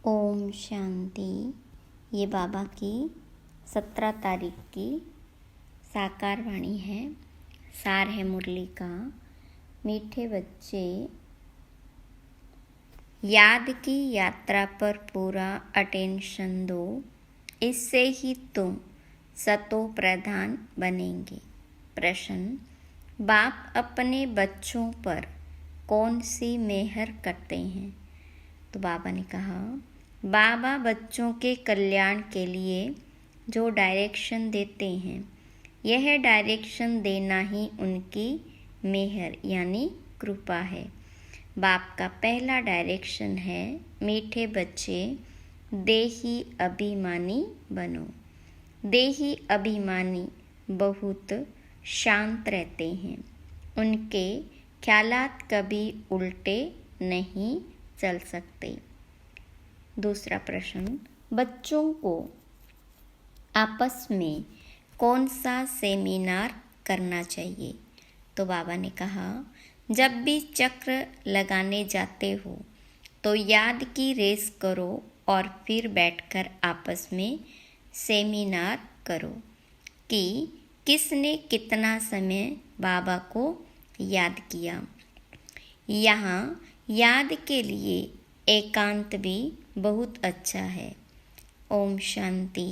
ओम शांति। ये बाबा की 17 तारीख की साकार वाणी है। सार है मुरली का। मीठे बच्चे, याद की यात्रा पर पूरा अटेंशन दो, इससे ही तुम सतो प्रधान बनेंगे। प्रश्न: बाप अपने बच्चों पर कौन सी मेहर करते हैं? तो बाबा ने कहा, बाबा बच्चों के कल्याण के लिए जो डायरेक्शन देते हैं, यह डायरेक्शन देना ही उनकी मेहर यानी कृपा है। बाप का पहला डायरेक्शन है, मीठे बच्चे देही अभिमानी बनो। देही अभिमानी बहुत शांत रहते हैं। उनके ख्यालात कभी उल्टे नहीं चल सकते। दूसरा प्रश्न: बच्चों को आपस में कौन सा सेमिनार करना चाहिए? तो बाबा ने कहा, जब भी चक्र लगाने जाते हो तो याद की रेस करो और फिर बैठकर आपस में सेमिनार करो कि किसने कितना समय बाबा को याद किया। यहाँ याद के लिए एकांत भी बहुत अच्छा है। ओम शांति।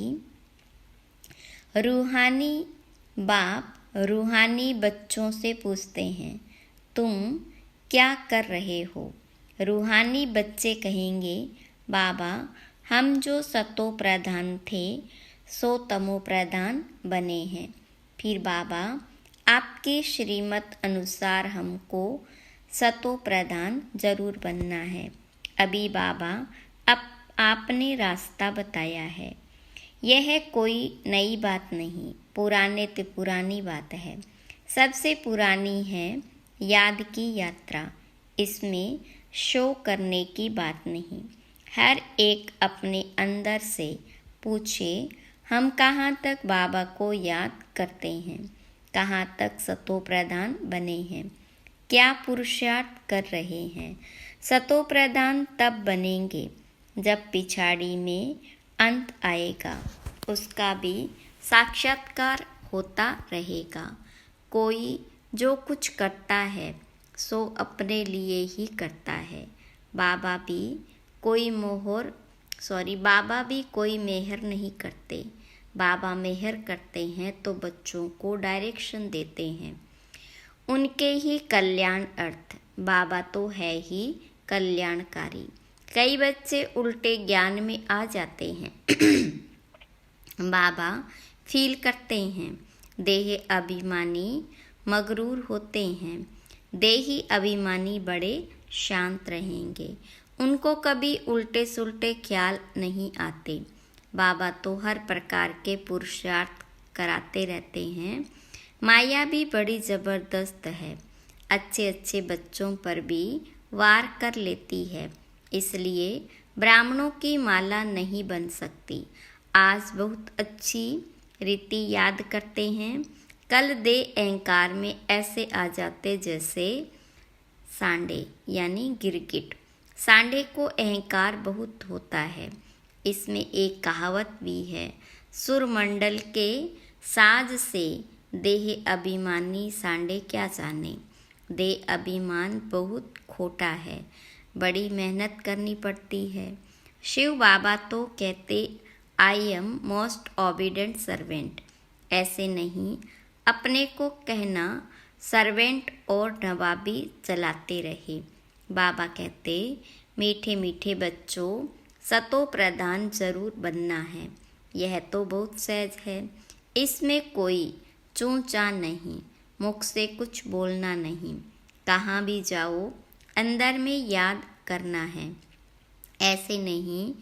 रूहानी बाप रूहानी बच्चों से पूछते हैं, तुम क्या कर रहे हो? रूहानी बच्चे कहेंगे, बाबा हम जो सतो प्रधान थे सो तमो प्रधान बने हैं। फिर बाबा, आपके श्रीमत अनुसार हमको सतो प्रधान जरूर बनना है। अभी बाबा अब आपने रास्ता बताया है। यह कोई नई बात नहीं, पुराने तो पुरानी बात है। सबसे पुरानी है याद की यात्रा। इसमें शो करने की बात नहीं। हर एक अपने अंदर से पूछे, हम कहाँ तक बाबा को याद करते हैं, कहाँ तक सतो प्रधान बने हैं, क्या पुरुषार्थ कर रहे हैं। सतो प्रधान तब बनेंगे जब पिछाड़ी में अंत आएगा, उसका भी साक्षात्कार होता रहेगा। कोई जो कुछ करता है सो अपने लिए ही करता है। बाबा भी कोई मेहर नहीं करते। बाबा मेहर करते हैं तो बच्चों को डायरेक्शन देते हैं, उनके ही कल्याण अर्थ। बाबा तो है ही कल्याणकारी। कई बच्चे उल्टे ज्ञान में आ जाते हैं। बाबा फील करते हैं, देह अभिमानी मगरूर होते हैं। देही अभिमानी बड़े शांत रहेंगे, उनको कभी उल्टे सुल्टे ख्याल नहीं आते। बाबा तो हर प्रकार के पुरुषार्थ कराते रहते हैं। माया भी बड़ी ज़बरदस्त है, अच्छे अच्छे बच्चों पर भी वार कर लेती है। इसलिए ब्राह्मणों की माला नहीं बन सकती। आज बहुत अच्छी रीति याद करते हैं, कल दे अहंकार में ऐसे आ जाते जैसे सांडे यानी गिरगिट। सांडे को अहंकार बहुत होता है। इसमें एक कहावत भी है, सुरमंडल के साज से देह अभिमानी सांडे क्या जाने। देह अभिमान बहुत खोटा है, बड़ी मेहनत करनी पड़ती है। शिव बाबा तो कहते, I am most obedient servant. ऐसे नहीं, अपने को कहना सर्वेंट और नवाबी चलाते रहे। बाबा कहते, मीठे मीठे बच्चों सतो प्रधान जरूर बनना है। यह तो बहुत सहज है, इसमें कोई चूं-चां नहीं, मुख से कुछ बोलना नहीं। कहाँ भी जाओ अंदर में याद करना है। ऐसे नहीं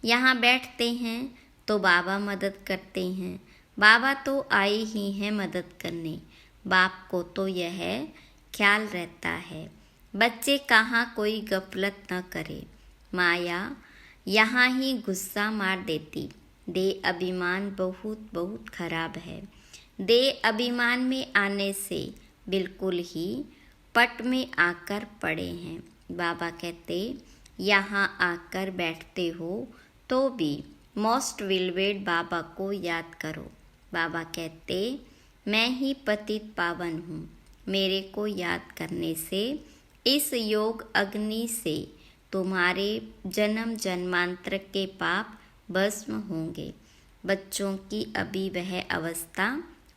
यहाँ बैठते हैं तो बाबा मदद करते हैं। बाबा तो आए ही हैं मदद करने। बाप को तो यह ख्याल रहता है, बच्चे कहाँ कोई गफलत न करे। माया यहाँ ही गुस्सा मार देती। दे अभिमान बहुत बहुत खराब है। दे अभिमान में आने से बिल्कुल ही पट में आकर पड़े हैं। बाबा कहते, यहाँ आकर बैठते हो तो भी मोस्ट विलवेड बाबा को याद करो। बाबा कहते, मैं ही पतित पावन हूँ। मेरे को याद करने से इस योग अग्नि से तुम्हारे जन्म जन्मांतर के पाप भस्म होंगे। बच्चों की अभी वह अवस्था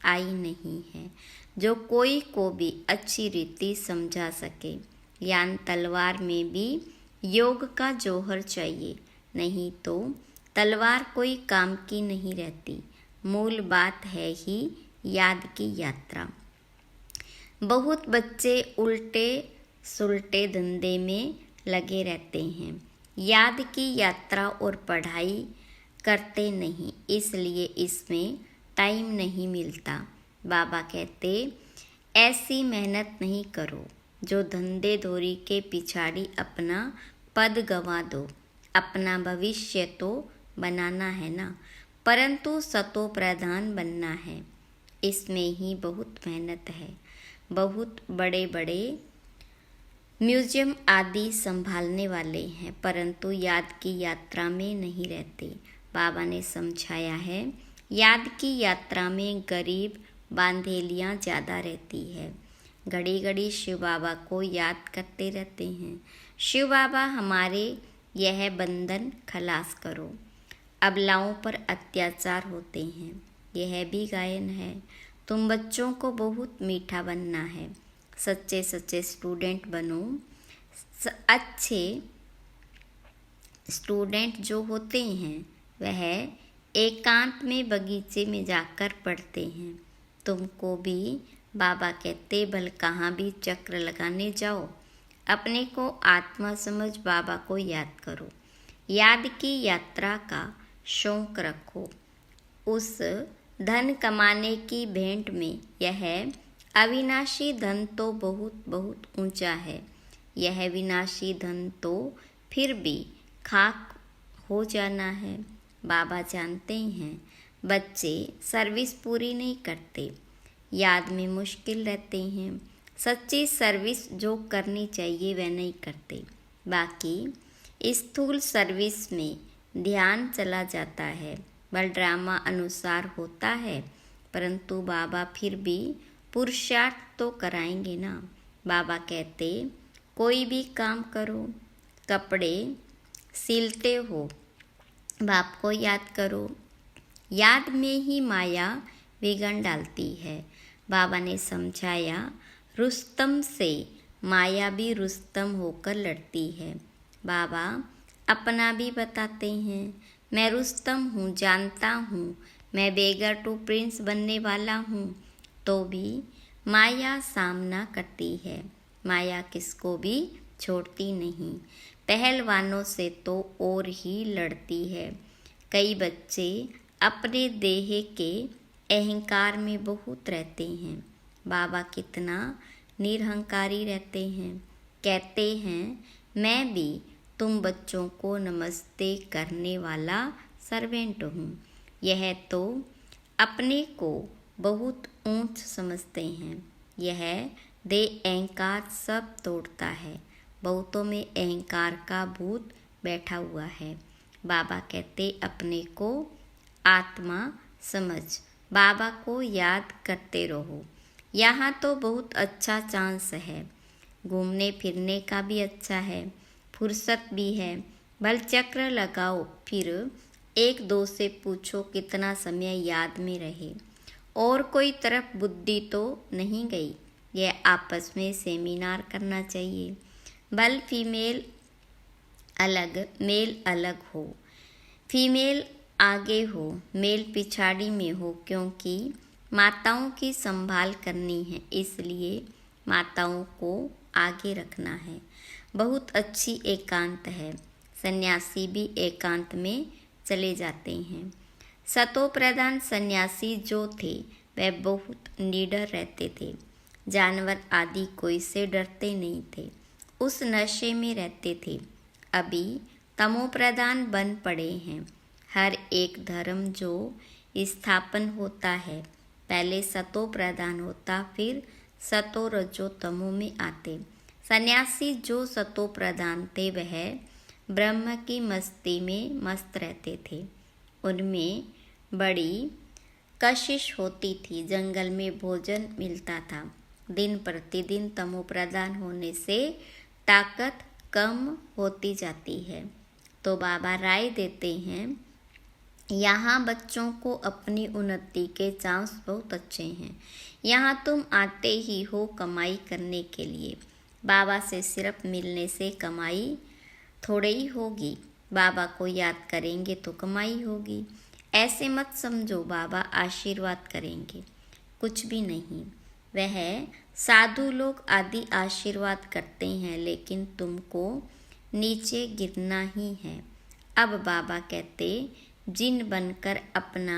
आई नहीं है जो कोई को भी अच्छी रीति समझा सके। यान तलवार में भी योग का जौहर चाहिए, नहीं तो तलवार कोई काम की नहीं रहती। मूल बात है ही याद की यात्रा। बहुत बच्चे उल्टे सुलटे धंधे में लगे रहते हैं, याद की यात्रा और पढ़ाई करते नहीं, इसलिए इसमें टाइम नहीं मिलता। बाबा कहते, ऐसी मेहनत नहीं करो जो धंधे धोरी के पिछाड़ी अपना पद गंवा दो। अपना भविष्य तो बनाना है ना, परंतु सतो प्रधान बनना है। इसमें ही बहुत मेहनत है। बहुत बड़े बड़े म्यूजियम आदि संभालने वाले हैं, परंतु याद की यात्रा में नहीं रहते। बाबा ने समझाया है, याद की यात्रा में गरीब बांधेलियाँ ज़्यादा रहती है। घड़ी घड़ी शिव बाबा को याद करते रहते हैं। शिव बाबा हमारे यह बंधन खलास करो। अबलाओं पर अत्याचार होते हैं, यह भी गायन है। तुम बच्चों को बहुत मीठा बनना है। सच्चे सच्चे स्टूडेंट बनो। अच्छे स्टूडेंट जो होते हैं वह एकांत में बगीचे में जाकर पढ़ते हैं। तुमको भी बाबा कहते, भल कहाँ भी चक्र लगाने जाओ, अपने को आत्मा समझ बाबा को याद करो। याद की यात्रा का शौक रखो। उस धन कमाने की भेंट में यह अविनाशी धन तो बहुत बहुत ऊंचा है। यह विनाशी धन तो फिर भी खाक हो जाना है। बाबा जानते हैं बच्चे सर्विस पूरी नहीं करते, याद में मुश्किल रहते हैं। सच्ची सर्विस जो करनी चाहिए वह नहीं करते। बाकी स्थूल सर्विस में ध्यान चला जाता है, बल ड्रामा अनुसार होता है, परंतु बाबा फिर भी पुरुषार्थ तो कराएंगे ना। बाबा कहते, कोई भी काम करो, कपड़े सिलते हो, बाप को याद करो। याद में ही माया विघन डालती है। बाबा ने समझाया, रुस्तम से माया भी रुस्तम होकर लड़ती है। बाबा अपना भी बताते हैं, मैं रुस्तम हूँ, जानता हूँ मैं बेगर टू प्रिंस बनने वाला हूँ, तो भी माया सामना करती है। माया किसको भी छोड़ती नहीं, पहलवानों से तो और ही लड़ती है। कई बच्चे अपने देह के अहंकार में बहुत रहते हैं। बाबा कितना निरहंकारी रहते हैं। कहते हैं, मैं भी तुम बच्चों को नमस्ते करने वाला सर्वेंट हूँ। यह तो अपने को बहुत ऊंच समझते हैं। यह देह अहंकार सब तोड़ता है। बहुतों में अहंकार का भूत बैठा हुआ है। बाबा कहते, अपने को आत्मा समझ, बाबा को याद करते रहो। यहाँ तो बहुत अच्छा चांस है, घूमने फिरने का भी अच्छा है, फुर्सत भी है। बल चक्र लगाओ, फिर एक दो से पूछो कितना समय याद में रहे। और कोई तरफ बुद्धि तो नहीं गई। यह आपस में सेमिनार करना चाहिए। बल फीमेल अलग, मेल अलग हो, फीमेल आगे हो, मेल पिछाड़ी में हो, क्योंकि माताओं की संभाल करनी है, इसलिए माताओं को आगे रखना है। बहुत अच्छी एकांत है। सन्यासी भी एकांत में चले जाते हैं। सतो प्रधान सन्यासी जो थे वह बहुत निडर रहते थे। जानवर आदि कोई से डरते नहीं थे, उस नशे में रहते थे। अभी तमो प्रधान बन पड़े हैं। हर एक धर्म जो स्थापन होता है पहले सतो प्रधान होता, फिर सतो रजो तमो में आते। सन्यासी जो सतो प्रधान थे वह ब्रह्म की मस्ती में मस्त रहते थे। उनमें बड़ी कशिश होती थी। जंगल में भोजन मिलता था। दिन प्रतिदिन तमोप्रधान होने से ताकत कम होती जाती है। तो बाबा राय देते हैं, यहाँ बच्चों को अपनी उन्नति के चांस बहुत अच्छे हैं। यहाँ तुम आते ही हो कमाई करने के लिए। बाबा से सिर्फ मिलने से कमाई थोड़े ही होगी। बाबा को याद करेंगे तो कमाई होगी। ऐसे मत समझो बाबा आशीर्वाद करेंगे, कुछ भी नहीं। वह साधु लोग आदि आशीर्वाद करते हैं, लेकिन तुमको नीचे गिरना ही है। अब बाबा कहते, जिन बनकर अपना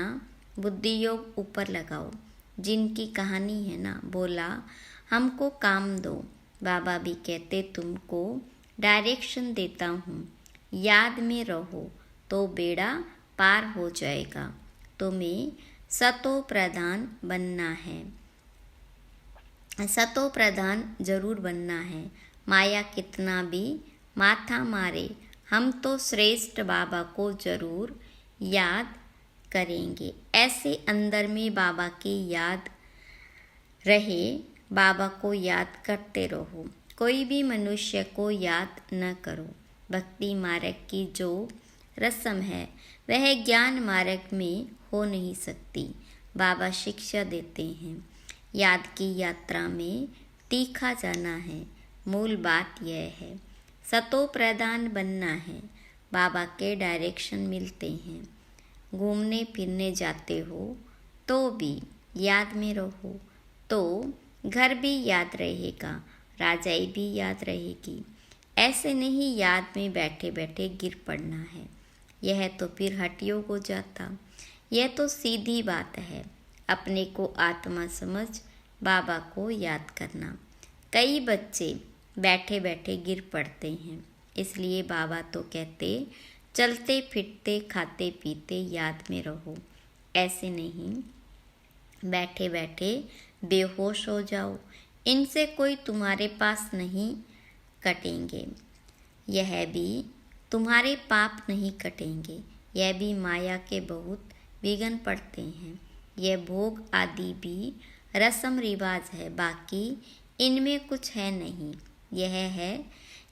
बुद्धि योग ऊपर लगाओ। जिनकी कहानी है ना, बोला हमको काम दो। बाबा भी कहते, तुमको डायरेक्शन देता हूँ, याद में रहो तो बेड़ा पार हो जाएगा। तुम्हें सतो प्रधान बनना है, सतो प्रधान जरूर बनना है। माया कितना भी माथा मारे, हम तो श्रेष्ठ बाबा को जरूर याद करेंगे। ऐसे अंदर में बाबा की याद रहे, बाबा को याद करते रहो। कोई भी मनुष्य को याद न करो। भक्ति मार्ग की जो रस्म है वह ज्ञान मार्ग में हो नहीं सकती। बाबा शिक्षा देते हैं, याद की यात्रा में तीखा जाना है। मूल बात यह है, सतो प्रधान बनना है। बाबा के डायरेक्शन मिलते हैं। घूमने फिरने जाते हो तो भी याद में रहो, तो घर भी याद रहेगा, राजाई भी याद रहेगी। ऐसे नहीं याद में बैठे बैठे गिर पड़ना है, यह तो फिर हठयोग हो जाता। यह तो सीधी बात है, अपने को आत्मा समझ बाबा को याद करना। कई बच्चे बैठे बैठे गिर पड़ते हैं, इसलिए बाबा तो कहते, चलते फिरते खाते पीते याद में रहो। ऐसे नहीं बैठे बैठे बेहोश हो जाओ, इनसे कोई तुम्हारे पास नहीं कटेंगे। यह भी तुम्हारे पाप नहीं कटेंगे। यह भी माया के बहुत विघ्न पड़ते हैं। यह भोग आदि भी रस्म रिवाज है, बाकी इनमें कुछ है नहीं।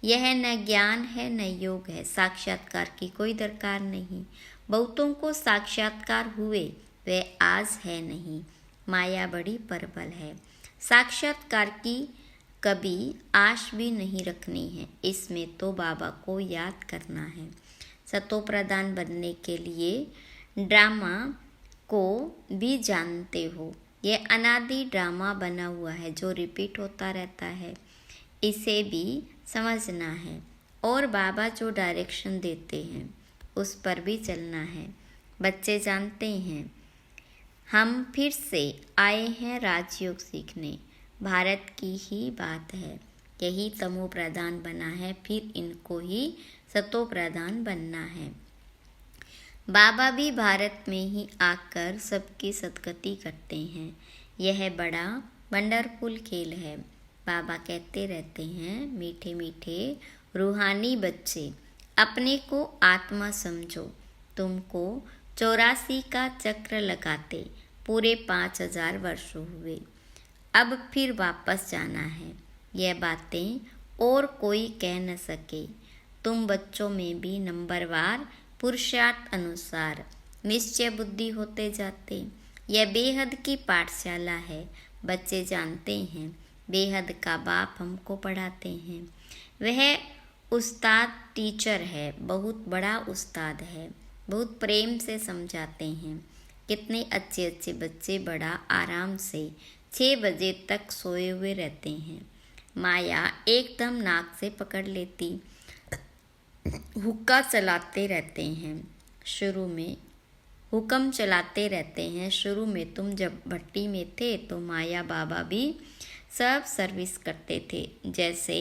यह न ज्ञान है न योग है। साक्षात्कार की कोई दरकार नहीं। बहुतों को साक्षात्कार हुए, वे आज है नहीं। माया बड़ी प्रबल है। साक्षात्कार की कभी आश भी नहीं रखनी है। इसमें तो बाबा को याद करना है। सतो प्रधान बनने के लिए ड्रामा को भी जानते हो। यह अनादि ड्रामा बना हुआ है जो रिपीट होता रहता है, इसे भी समझना है। और बाबा जो डायरेक्शन देते हैं उस पर भी चलना है। बच्चे जानते हैं, हम फिर से आए हैं राजयोग सीखने। भारत की ही बात है, यही तमो प्रधान बना है, फिर इनको ही सतो प्रधान बनना है। बाबा भी भारत में ही आकर सबकी सदगति करते हैं। यह बड़ा वंडरफुल खेल है। बाबा कहते रहते हैं, मीठे मीठे रूहानी बच्चे, अपने को आत्मा समझो। तुमको 84 का चक्र लगाते पूरे 5000 वर्ष हुए। अब फिर वापस जाना है। यह बातें और कोई कह न सके। तुम बच्चों में भी नंबरवार पुरुषार्थ अनुसार निश्चय बुद्धि होते जाते। यह बेहद की पाठशाला है। बच्चे जानते हैं, बेहद का बाप हमको पढ़ाते हैं। वह उस्ताद टीचर है, बहुत बड़ा उस्ताद है, बहुत प्रेम से समझाते हैं। कितने अच्छे अच्छे बच्चे बड़ा आराम से 6 बजे तक सोए हुए रहते हैं। माया एकदम नाक से पकड़ लेती, हुक्का चलाते रहते हैं। शुरू में हुक्म चलाते रहते हैं। शुरू में तुम जब भट्टी में थे तो माया बाबा भी सब सर्विस करते थे। जैसे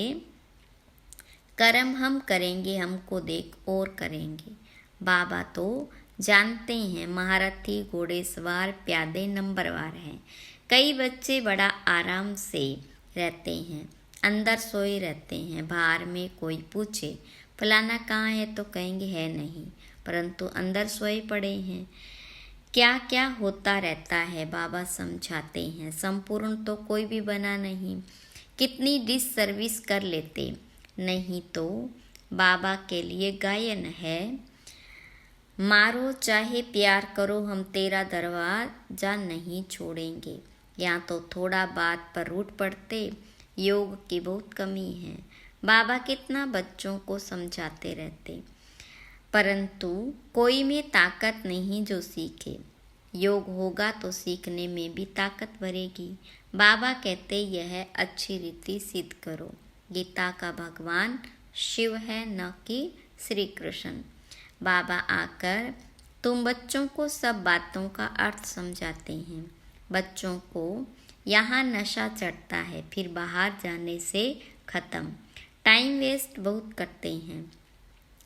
कर्म हम करेंगे, हमको देख और करेंगे। बाबा तो जानते हैं, महारथी घोड़ेसवार प्यादे नंबरवार हैं। कई बच्चे बड़ा आराम से रहते हैं, अंदर सोए रहते हैं। बाहर में कोई पूछे फलाना कहाँ है तो कहेंगे है नहीं, परंतु अंदर सोए पड़े हैं। क्या क्या होता रहता है बाबा समझाते हैं। संपूर्ण तो कोई भी बना नहीं, कितनी डिस सर्विस कर लेते। नहीं तो बाबा के लिए गायन है, मारो चाहे प्यार करो हम तेरा दरवाजा नहीं छोड़ेंगे। यहाँ तो थोड़ा बात पर रूठ पड़ते। योग की बहुत कमी है। बाबा कितना बच्चों को समझाते रहते, परंतु कोई में ताकत नहीं जो सीखे। योग होगा तो सीखने में भी ताकत बढ़ेगी। बाबा कहते यह अच्छी रीति सिद्ध करो। गीता का भगवान शिव है, न कि श्री कृष्ण। बाबा आकर तुम बच्चों को सब बातों का अर्थ समझाते हैं। बच्चों को यहाँ नशा चढ़ता है, फिर बाहर जाने से ख़त्म। टाइम वेस्ट बहुत करते हैं।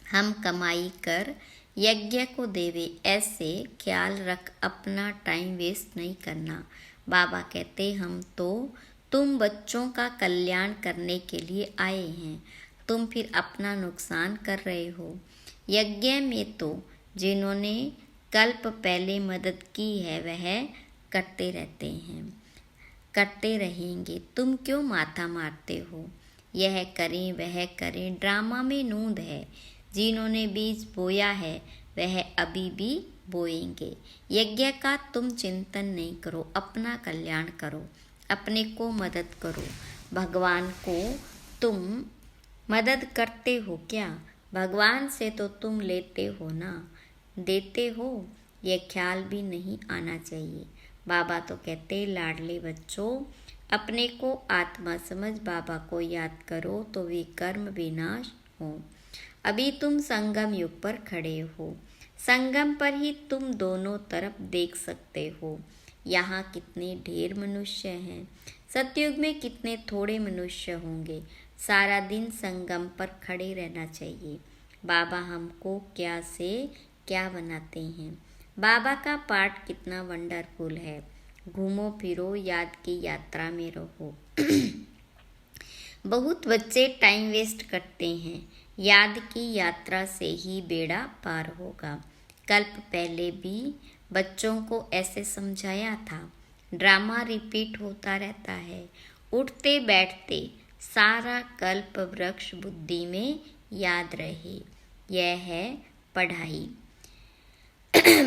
हम कमाई कर यज्ञ को देवे, ऐसे ख्याल रख अपना टाइम वेस्ट नहीं करना। बाबा कहते हम तो तुम बच्चों का कल्याण करने के लिए आए हैं, तुम फिर अपना नुकसान कर रहे हो। यज्ञ में तो जिन्होंने कल्प पहले मदद की है वह करते रहते हैं, करते रहेंगे। तुम क्यों माथा मारते हो? यह करें वह करें, ड्रामा में नूंद है। जिन्होंने बीज बोया है वह अभी भी बोएंगे। यज्ञ का तुम चिंतन नहीं करो, अपना कल्याण करो, अपने को मदद करो। भगवान को तुम मदद करते हो क्या? भगवान से तो तुम लेते हो ना, देते हो? यह ख्याल भी नहीं आना चाहिए। बाबा तो कहते लाडले बच्चों, अपने को आत्मा समझ बाबा को याद करो तो वे कर्म विनाश हो। अभी तुम संगम युग पर खड़े हो, संगम पर ही तुम दोनों तरफ देख सकते हो। यहाँ कितने ढेर मनुष्य हैं, सतयुग में कितने थोड़े मनुष्य होंगे। सारा दिन संगम पर खड़े रहना चाहिए। बाबा हमको क्या से क्या बनाते हैं। बाबा का पाठ कितना वंडरफुल है। घूमो फिरो, याद की यात्रा में रहो। बहुत बच्चे टाइम वेस्ट करते हैं। याद की यात्रा से ही बेड़ा पार होगा। कल्प पहले भी बच्चों को ऐसे समझाया था। ड्रामा रिपीट होता रहता है। उठते बैठते सारा कल्प वृक्ष बुद्धि में याद रहे। यह है पढ़ाई।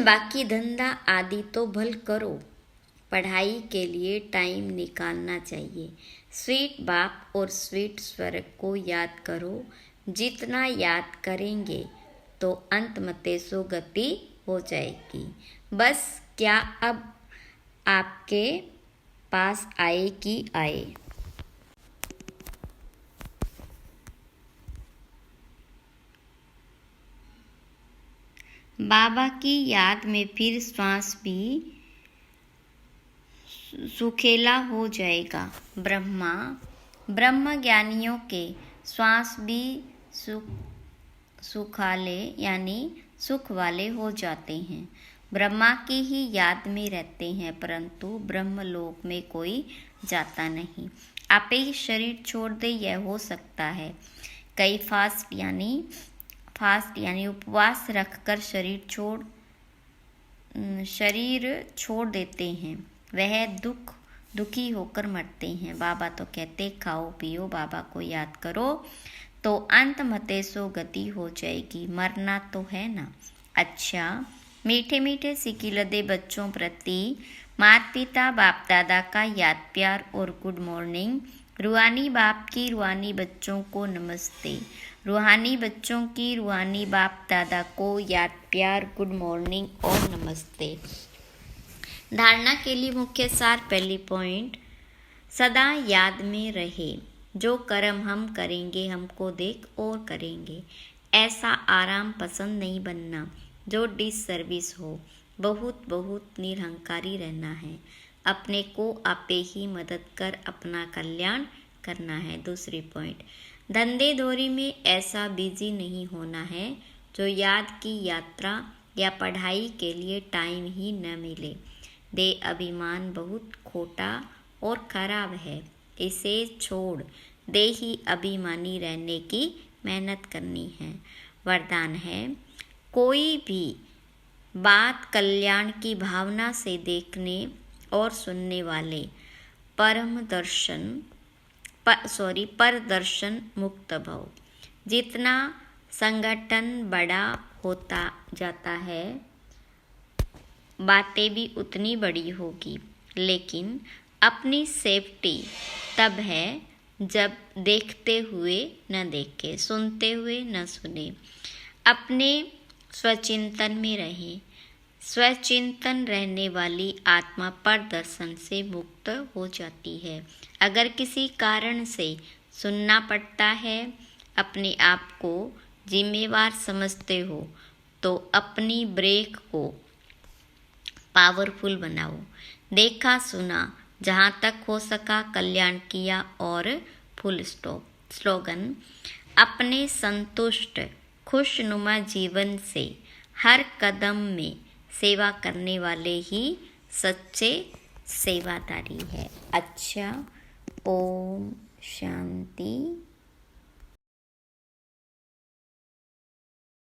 बाकी धंधा आदि तो भल करो, पढ़ाई के लिए टाइम निकालना चाहिए। स्वीट बाप और स्वीट स्वर्ग को याद करो। जितना याद करेंगे तो अंत मते सो गति हो जाएगी। बस क्या अब आपके पास आए कि आए। बाबा की याद में फिर श्वास भी सुखेला हो जाएगा। ब्रह्म ज्ञानियों के श्वास भी सुखाले यानी सुख वाले हो जाते हैं। ब्रह्मा की ही याद में रहते हैं, परंतु ब्रह्मलोक में कोई जाता नहीं। आप ही शरीर छोड़ दे, यह हो सकता है। कई फास्ट यानी उपवास रखकर शरीर छोड़ देते हैं। वह दुखी होकर मरते हैं। बाबा तो कहते खाओ पियो, बाबा को याद करो तो अंत मते सो गति हो जाएगी। मरना तो है ना। अच्छा, मीठे मीठे सिकिलदे बच्चों प्रति माता पिता बाप दादा का याद प्यार और गुड मॉर्निंग। रूहानी बाप की रूहानी बच्चों को नमस्ते। रूहानी बच्चों की रूहानी बाप दादा को याद प्यार, गुड मॉर्निंग और नमस्ते। धारणा के लिए मुख्य सार। पहली पॉइंट, सदा याद में रहे। जो कर्म हम करेंगे हमको देख और करेंगे। ऐसा आराम पसंद नहीं बनना जो डिसर्विस हो। बहुत निरहंकारी रहना है। अपने को आपे ही मदद कर अपना कल्याण करना है। दूसरी पॉइंट, धंधे धोरी में ऐसा बिजी नहीं होना है जो याद की यात्रा या पढ़ाई के लिए टाइम ही न मिले। दे अभिमान बहुत खोटा और खराब है, इसे छोड़ दे ही अभिमानी रहने की मेहनत करनी है। वरदान है, कोई भी बात कल्याण की भावना से देखने और सुनने वाले परदर्शन मुक्त भव। जितना संगठन बड़ा होता जाता है, बातें भी उतनी बड़ी होगी, लेकिन अपनी सेफ्टी तब है जब देखते हुए न देखे, सुनते हुए न सुने। अपने स्वचिंतन में रहे। स्वचिंतन रहने वाली आत्मा परदर्शन से मुक्त हो जाती है। अगर किसी कारण से सुनना पड़ता है, अपने आप को जिम्मेवार समझते हो, तो अपनी ब्रेक को पावरफुल बनाओ। देखा सुना, जहाँ तक हो सका कल्याण किया और फुल स्टॉप। स्लोगन, अपने संतुष्ट खुशनुमा जीवन से हर कदम में सेवा करने वाले ही सच्चे सेवादारी है। अच्छा, ओम शांति।